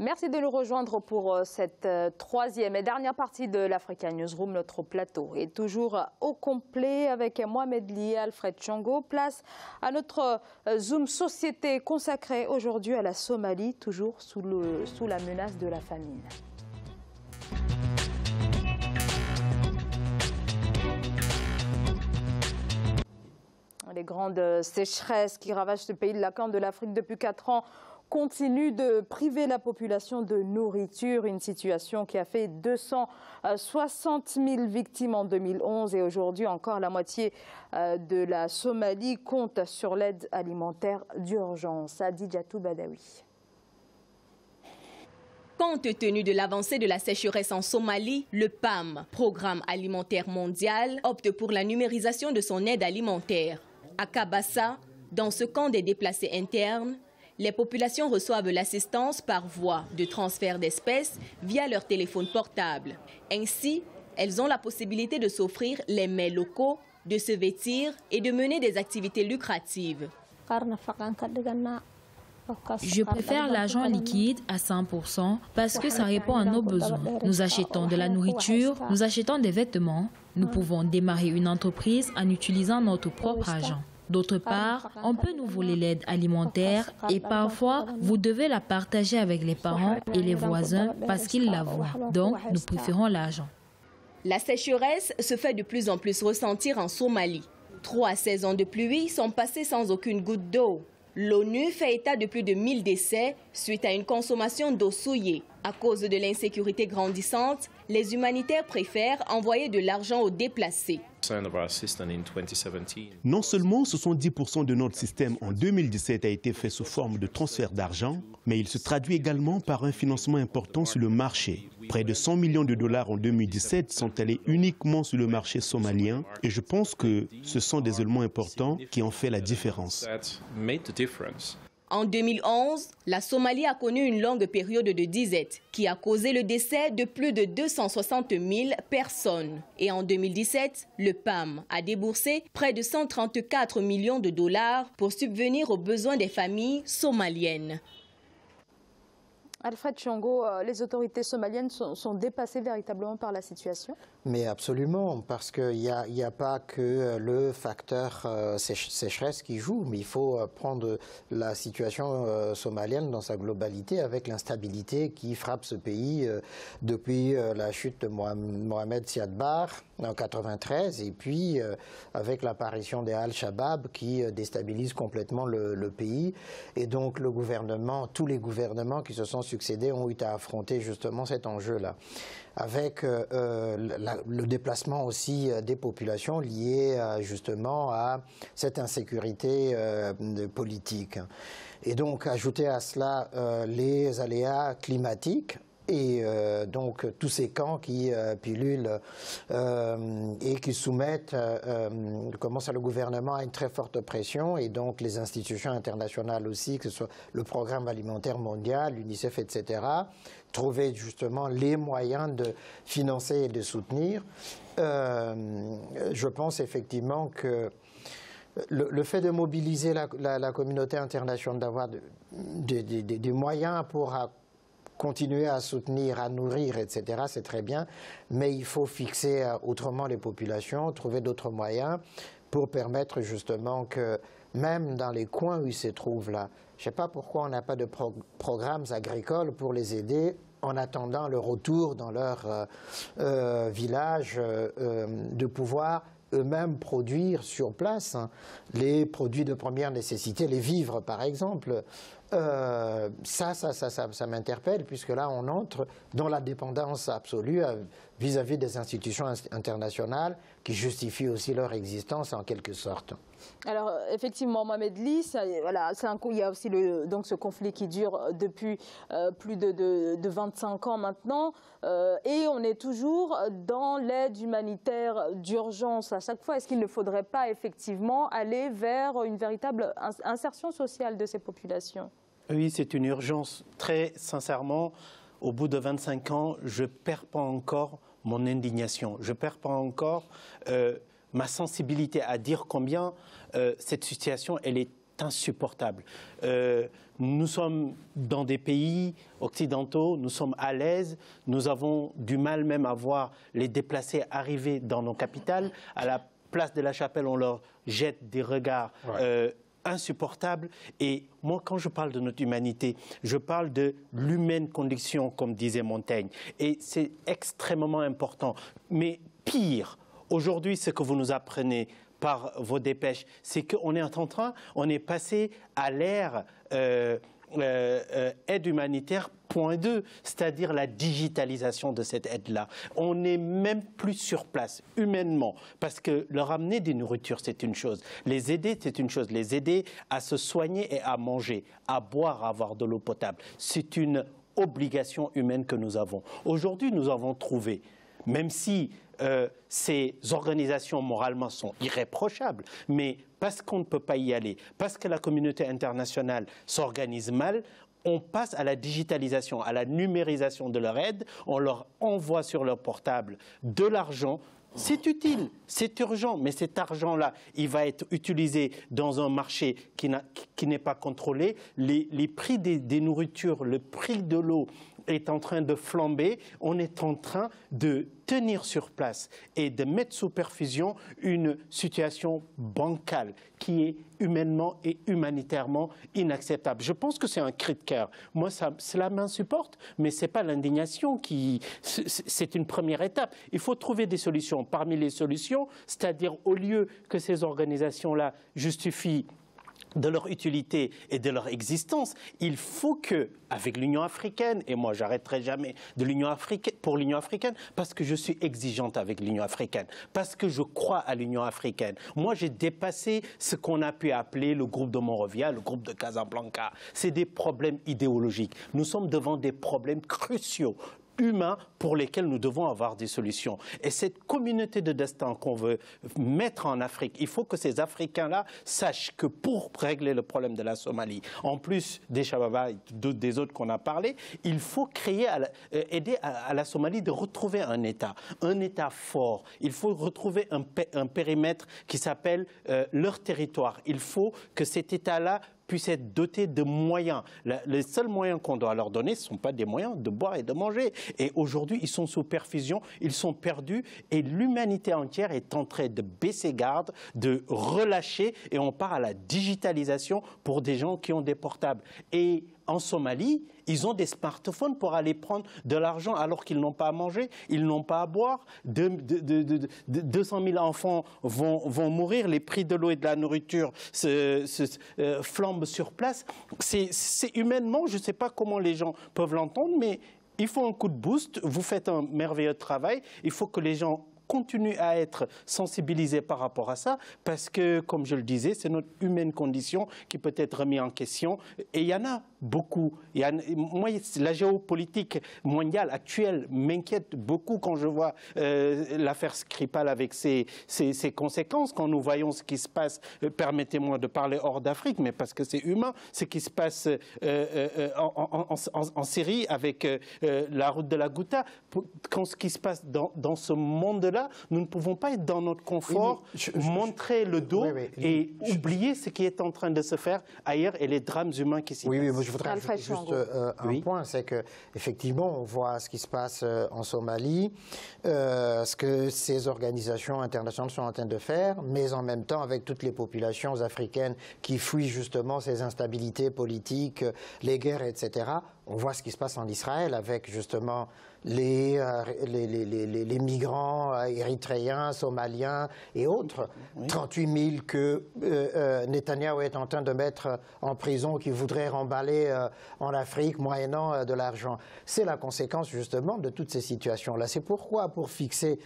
Merci de nous rejoindre pour cette troisième et dernière partie de l'Africa Newsroom. Notre plateau est toujours au complet avec Mohamed Ly et Alfred Tchongo. Place à notre Zoom Société consacré aujourd'hui à la Somalie, toujours sous la menace de la famine. Les grandes sécheresses qui ravagent ce pays de la Corne de l'Afrique depuis 4 ans continue de priver la population de nourriture, une situation qui a fait 260 000 victimes en 2011 et aujourd'hui encore la moitié de la Somalie compte sur l'aide alimentaire d'urgence. Adidjatou Badawi. Compte tenu de l'avancée de la sécheresse en Somalie, le PAM, Programme alimentaire mondial, opte pour la numérisation de son aide alimentaire. À Kabassa, dans ce camp des déplacés internes, les populations reçoivent l'assistance par voie de transfert d'espèces via leur téléphone portable. Ainsi, elles ont la possibilité de s'offrir les mets locaux, de se vêtir et de mener des activités lucratives. Je préfère l'argent liquide à 100% parce que ça répond à nos besoins. Nous achetons de la nourriture, nous achetons des vêtements. Nous pouvons démarrer une entreprise en utilisant notre propre argent. D'autre part, on peut nous voler l'aide alimentaire et parfois, vous devez la partager avec les parents et les voisins parce qu'ils la voient. Donc, nous préférons l'argent. La sécheresse se fait de plus en plus ressentir en Somalie. 3 saisons de pluie sont passées sans aucune goutte d'eau. L'ONU fait état de plus de 1000 décès suite à une consommation d'eau souillée. À cause de l'insécurité grandissante, les humanitaires préfèrent envoyer de l'argent aux déplacés. Non seulement 70% de notre système en 2017 a été fait sous forme de transfert d'argent, mais il se traduit également par un financement important sur le marché. Près de 100 millions de dollars en 2017 sont allés uniquement sur le marché somalien et je pense que ce sont des éléments importants qui ont fait la différence. En 2011, la Somalie a connu une longue période de disette qui a causé le décès de plus de 260 000 personnes. Et en 2017, le PAM a déboursé près de 134 millions de dollars pour subvenir aux besoins des familles somaliennes. Alfred Tchongo, les autorités somaliennes sont dépassées véritablement par la situation? Mais absolument, parce qu'il n'y a pas que le facteur sécheresse qui joue, mais il faut prendre la situation somalienne dans sa globalité avec l'instabilité qui frappe ce pays depuis la chute de Mohamed Siad Barre en 1993 et puis avec l'apparition des Al-Shabaab qui déstabilisent complètement le pays. Et donc le gouvernement, tous les gouvernements qui se sont succédés ont eu à affronter justement cet enjeu-là. Avec le déplacement aussi des populations liées justement à cette insécurité politique. Et donc ajouter à cela les aléas climatiques, et donc tous ces camps qui pullulent et qui soumettent le gouvernement à une très forte pression et donc les institutions internationales aussi, que ce soit le Programme alimentaire mondial, l'UNICEF, etc., trouver justement les moyens de financer et de soutenir. Je pense effectivement que le fait de mobiliser la communauté internationale, d'avoir des moyens pour continuer à soutenir, à nourrir, etc., c'est très bien, mais il faut fixer autrement les populations, trouver d'autres moyens pour permettre justement que, même dans les coins où ils se trouvent là, je ne sais pas pourquoi on n'a pas de programmes agricoles pour les aider en attendant le retour dans leur village, de pouvoir eux-mêmes produire sur place les produits de première nécessité, les vivres par exemple. Ça m'interpelle, puisque là on entre dans la dépendance absolue vis-à-vis des institutions internationales qui justifient aussi leur existence en quelque sorte. Alors effectivement, Mohamed Ly, il y a aussi donc ce conflit qui dure depuis plus de 25 ans maintenant et on est toujours dans l'aide humanitaire d'urgence à chaque fois. Est-ce qu'il ne faudrait pas effectivement aller vers une véritable insertion sociale de ces populations? Oui, c'est une urgence. Très sincèrement, au bout de 25 ans, je ne perds pas encore mon indignation. Je ne perds pas encore ma sensibilité à dire combien cette situation elle est insupportable. Nous sommes dans des pays occidentaux, nous sommes à l'aise, nous avons du mal même à voir les déplacés arriver dans nos capitales. À la place de la Chapelle, on leur jette des regards insupportables. Et moi, quand je parle de notre humanité, je parle de l'humaine condition, comme disait Montaigne. Et c'est extrêmement important. Mais pire, aujourd'hui, ce que vous nous apprenez par vos dépêches, c'est qu'on est en train, on est passé à l'ère aide humanitaire point 2, c'est-à-dire la digitalisation de cette aide-là. On n'est même plus sur place, humainement, parce que leur amener des nourritures, c'est une chose. Les aider, c'est une chose. Les aider à se soigner et à manger, à boire, à avoir de l'eau potable. C'est une obligation humaine que nous avons. Aujourd'hui, nous avons trouvé, même si ces organisations moralement sont irréprochables, mais parce qu'on ne peut pas y aller, parce que la communauté internationale s'organise mal, on passe à la digitalisation, à la numérisation de leur aide, on leur envoie sur leur portable de l'argent. C'est utile, c'est urgent, mais cet argent-là, il va être utilisé dans un marché qui n'est pas contrôlé. Les prix des nourritures, le prix de l'eau est en train de flamber. On est en train de tenir sur place et de mettre sous perfusion une situation bancale qui est humainement et humanitairement inacceptable. Je pense que c'est un cri de cœur. Moi, cela m'insupporte, mais ce n'est pas l'indignation qui... C'est une première étape. Il faut trouver des solutions. Parmi les solutions, c'est-à-dire au lieu que ces organisations-là justifient de leur utilité et de leur existence, il faut que, avec l'Union africaine, et moi j'arrêterai jamais de pour l'Union africaine, parce que je suis exigeante avec l'Union africaine, parce que je crois à l'Union africaine. Moi j'ai dépassé ce qu'on a pu appeler le groupe de Monrovia, le groupe de Casablanca. C'est des problèmes idéologiques. Nous sommes devant des problèmes cruciaux, humains, pour lesquels nous devons avoir des solutions. Et cette communauté de destin qu'on veut mettre en Afrique, il faut que ces Africains-là sachent que pour régler le problème de la Somalie, en plus des Shababa et des autres qu'on a parlé, il faut aider à la Somalie de retrouver un État fort. Il faut retrouver un périmètre qui s'appelle leur territoire. Il faut que cet État-là puissent être dotés de moyens. Les seuls moyens qu'on doit leur donner, ce ne sont pas des moyens de boire et de manger. Et aujourd'hui, ils sont sous perfusion, ils sont perdus et l'humanité entière est en train de baisser garde, de relâcher et on part à la digitalisation pour des gens qui ont des portables. Et en Somalie, ils ont des smartphones pour aller prendre de l'argent alors qu'ils n'ont pas à manger, ils n'ont pas à boire. 200 000 enfants vont mourir, les prix de l'eau et de la nourriture flambent sur place. C'est humainement, je ne sais pas comment les gens peuvent l'entendre, mais il faut un coup de boost. Vous faites un merveilleux travail. Il faut que les gens continuent à être sensibilisés par rapport à ça, parce que, comme je le disais, c'est notre humaine condition qui peut être remise en question. Et il y en a beaucoup. Moi, la géopolitique mondiale actuelle m'inquiète beaucoup quand je vois l'affaire Skripal avec ses conséquences, quand nous voyons ce qui se passe, permettez-moi de parler hors d'Afrique, mais parce que c'est humain, ce qui se passe en Syrie avec la route de la Ghouta, quand ce qui se passe dans ce monde-là, nous ne pouvons pas être dans notre confort, montrer le dos et oublier ce qui est en train de se faire ailleurs et les drames humains qui s'y passent. Oui, je voudrais ajouter juste un point, c'est qu'effectivement, on voit ce qui se passe en Somalie, ce que ces organisations internationales sont en train de faire, mais en même temps, avec toutes les populations africaines qui fuient justement ces instabilités politiques, les guerres, etc., on voit ce qui se passe en Israël avec justement les migrants érythréens, somaliens et autres. 38 000 que Netanyahou est en train de mettre en prison, qui voudraient remballer en Afrique, moyennant de l'argent. C'est la conséquence justement de toutes ces situations-là. C'est pourquoi, pour fixer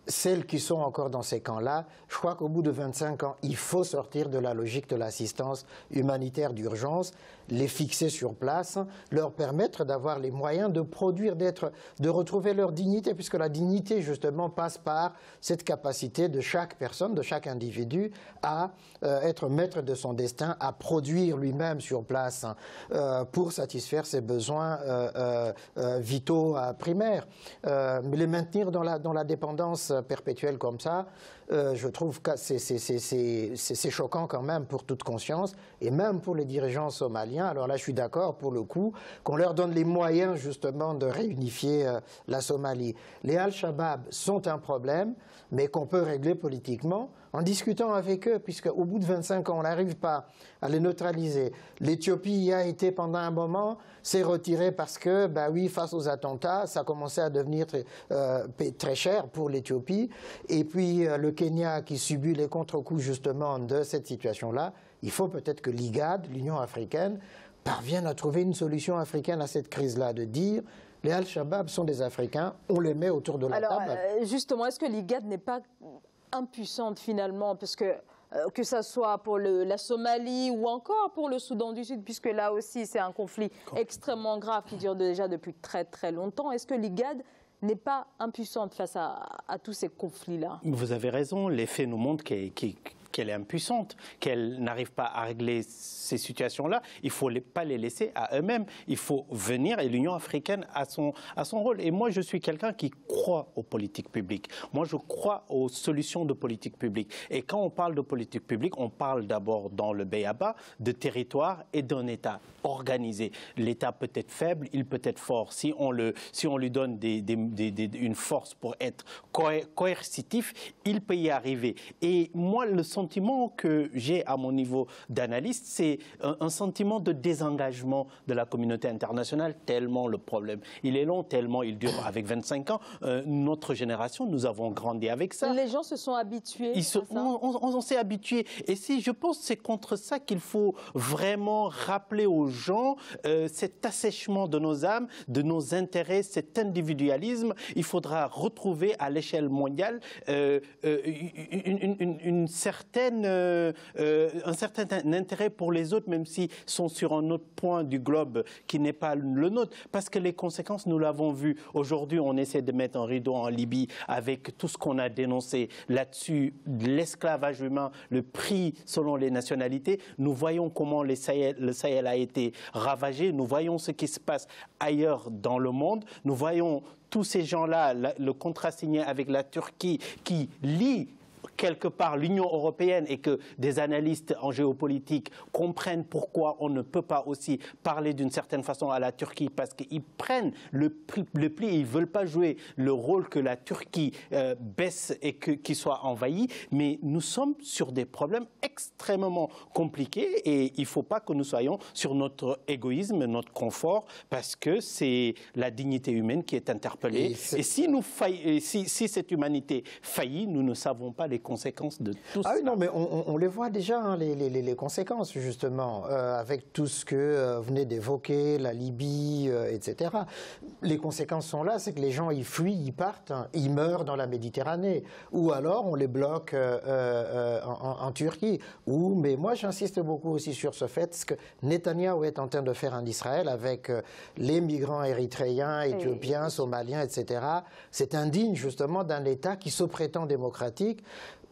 celles qui sont encore dans ces camps-là, je crois qu'au bout de 25 ans, il faut sortir de la logique de l'assistance humanitaire d'urgence, les fixer sur place, leur permettre d'avoir les moyens de produire, de retrouver leur dignité, puisque la dignité, justement, passe par cette capacité de chaque personne, de chaque individu, à être maître de son destin, à produire lui-même sur place pour satisfaire ses besoins vitaux primaires. Mais les maintenir dans la dépendance perpétuelle comme ça, je trouve que c'est choquant quand même pour toute conscience, et même pour les dirigeants somaliens. Alors là, je suis d'accord pour le coup, qu'on leur donne les moyens justement de réunifier la Somalie. Les Al-Shabaab sont un problème, mais qu'on peut régler politiquement en discutant avec eux, puisqu'au bout de 25 ans, on n'arrive pas à les neutraliser. L'Éthiopie y a été pendant un moment, s'est retirée parce que, bah oui, face aux attentats, ça commençait à devenir très cher pour l'Éthiopie. Et puis le Kenya qui subit les contre-coups justement de cette situation-là, il faut peut-être que l'IGAD, l'Union africaine, parvienne à trouver une solution africaine à cette crise-là, de dire les Al-Shabaab sont des Africains, on les met autour de la table. Justement, est-ce que l'IGAD n'est pas impuissante finalement, parce que ça soit pour la Somalie ou encore pour le Soudan du Sud, puisque là aussi c'est un conflit extrêmement grave qui dure déjà depuis très très longtemps. Est-ce que l'IGAD n'est pas impuissante face à tous ces conflits-là? Vous avez raison, les faits nous montrent qu'elle est impuissante, qu'elle n'arrive pas à régler ces situations-là. Il ne faut pas les laisser à eux-mêmes. Il faut venir, et l'Union africaine a son rôle. Et moi, je suis quelqu'un qui croit aux politiques publiques. Moi, je crois aux solutions de politique publique. Et quand on parle de politique publique, on parle d'abord dans le B.A.B.A. de territoire et d'un État organisé. L'État peut être faible, il peut être fort. Si on lui donne une force pour être coercitif, il peut y arriver. Et moi, le sentiment que j'ai à mon niveau d'analyste, c'est un sentiment de désengagement de la communauté internationale, tellement le problème il est long, tellement il dure. Avec 25 ans, notre génération, nous avons grandi avec ça. Les gens se sont habitués à ça. On s'est habitués. Et je pense que c'est contre ça qu'il faut vraiment rappeler aux gens cet assèchement de nos âmes, de nos intérêts, cet individualisme. Il faudra retrouver à l'échelle mondiale un certain intérêt pour les autres, même s'ils sont sur un autre point du globe qui n'est pas le nôtre. Parce que les conséquences, nous l'avons vu. Aujourd'hui, on essaie de mettre un rideau en Libye avec tout ce qu'on a dénoncé là-dessus, l'esclavage humain, le prix selon les nationalités. Nous voyons comment le Sahel a été ravagé. Nous voyons ce qui se passe ailleurs dans le monde. Nous voyons tous ces gens-là, le contrat signé avec la Turquie qui lie quelque part l'Union européenne, et que des analystes en géopolitique comprennent pourquoi on ne peut pas aussi parler d'une certaine façon à la Turquie, parce qu'ils prennent le pli, ils ne veulent pas jouer le rôle que la Turquie baisse et qu'il soit envahi. Mais nous sommes sur des problèmes extrêmement compliqués, et il ne faut pas que nous soyons sur notre égoïsme, notre confort, parce que c'est la dignité humaine qui est interpellée. Et si cette humanité faillit, nous ne savons pas les conséquences de tout ça. Ah oui, non, mais on les voit déjà, hein, les conséquences, justement, avec tout ce que vous venez d'évoquer, la Libye, etc. Les conséquences sont là, c'est que les gens, ils fuient, ils partent, hein, ils meurent dans la Méditerranée. Ou alors, on les bloque en Turquie. Mais moi, j'insiste beaucoup aussi sur ce fait, ce que Netanyahou est en train de faire en Israël avec les migrants érythréens, éthiopiens, somaliens, etc. C'est indigne, justement, d'un État qui se prétend démocratique.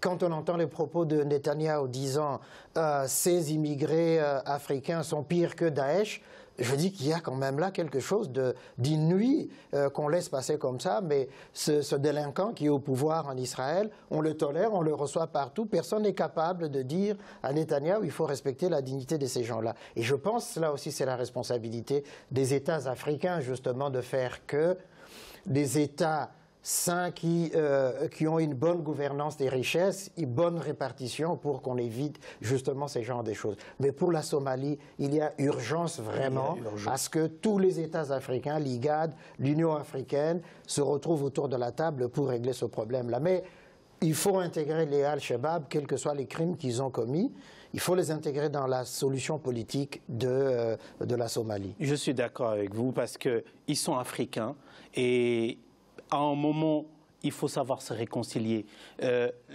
Quand on entend les propos de Netanyahou disant ces immigrés africains sont pires que Daesh, je dis qu'il y a quand même là quelque chose d'inouï qu'on laisse passer comme ça, mais ce délinquant qui est au pouvoir en Israël, on le tolère, on le reçoit partout, personne n'est capable de dire à Netanyahou il faut respecter la dignité de ces gens-là. Et je pense, là aussi c'est la responsabilité des États africains justement de faire que des États sains qui ont une bonne gouvernance des richesses, une bonne répartition pour qu'on évite justement ces genres de choses. Mais pour la Somalie, il y a urgence vraiment à ce que tous les États africains, l'IGAD, l'Union africaine, se retrouvent autour de la table pour régler ce problème-là. Mais il faut intégrer les Al-Shabaab, quels que soient les crimes qu'ils ont commis. Il faut les intégrer dans la solution politique de la Somalie. Je suis d'accord avec vous parce qu'ils sont africains et à un moment, il faut savoir se réconcilier.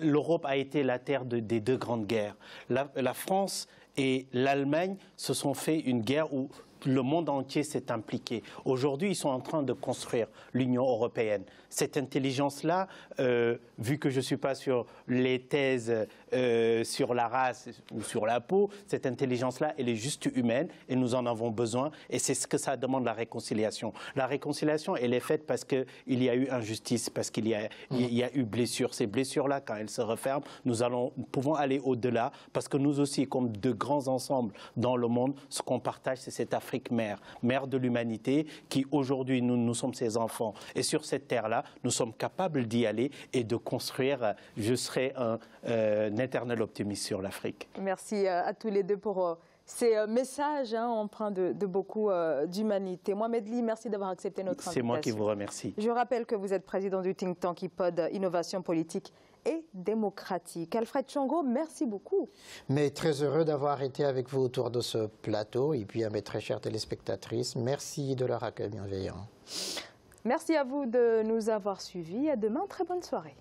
L'Europe a été la terre des deux grandes guerres. La France et l'Allemagne se sont fait une guerre où le monde entier s'est impliqué. Aujourd'hui, ils sont en train de construire l'Union européenne. Cette intelligence-là, vu que je ne suis pas sur les thèses sur la race ou sur la peau, cette intelligence-là, elle est juste humaine et nous en avons besoin. Et c'est ce que ça demande, la réconciliation. La réconciliation, elle est faite parce qu'il y a eu injustice, parce qu'il y a eu blessures. Ces blessures-là, quand elles se referment, nous pouvons aller au-delà parce que nous aussi, comme de grands ensembles dans le monde, ce qu'on partage, c'est cette Afrique mère de l'humanité qui aujourd'hui, nous sommes ses enfants. Et sur cette terre-là, nous sommes capables d'y aller et de construire. Je serai un éternel optimiste sur l'Afrique. Merci à tous les deux pour ces messages empreints de beaucoup d'humanité. Mohamed Ly, merci d'avoir accepté notre invitation. C'est moi qui vous remercie. Je rappelle que vous êtes président du think tank IPOD Innovation politique et démocratique. Alfred Chongo, merci beaucoup. Mais très heureux d'avoir été avec vous autour de ce plateau. Et puis à mes très chères téléspectatrices, merci de leur accueil bienveillant. Merci à vous de nous avoir suivis. À demain, très bonne soirée.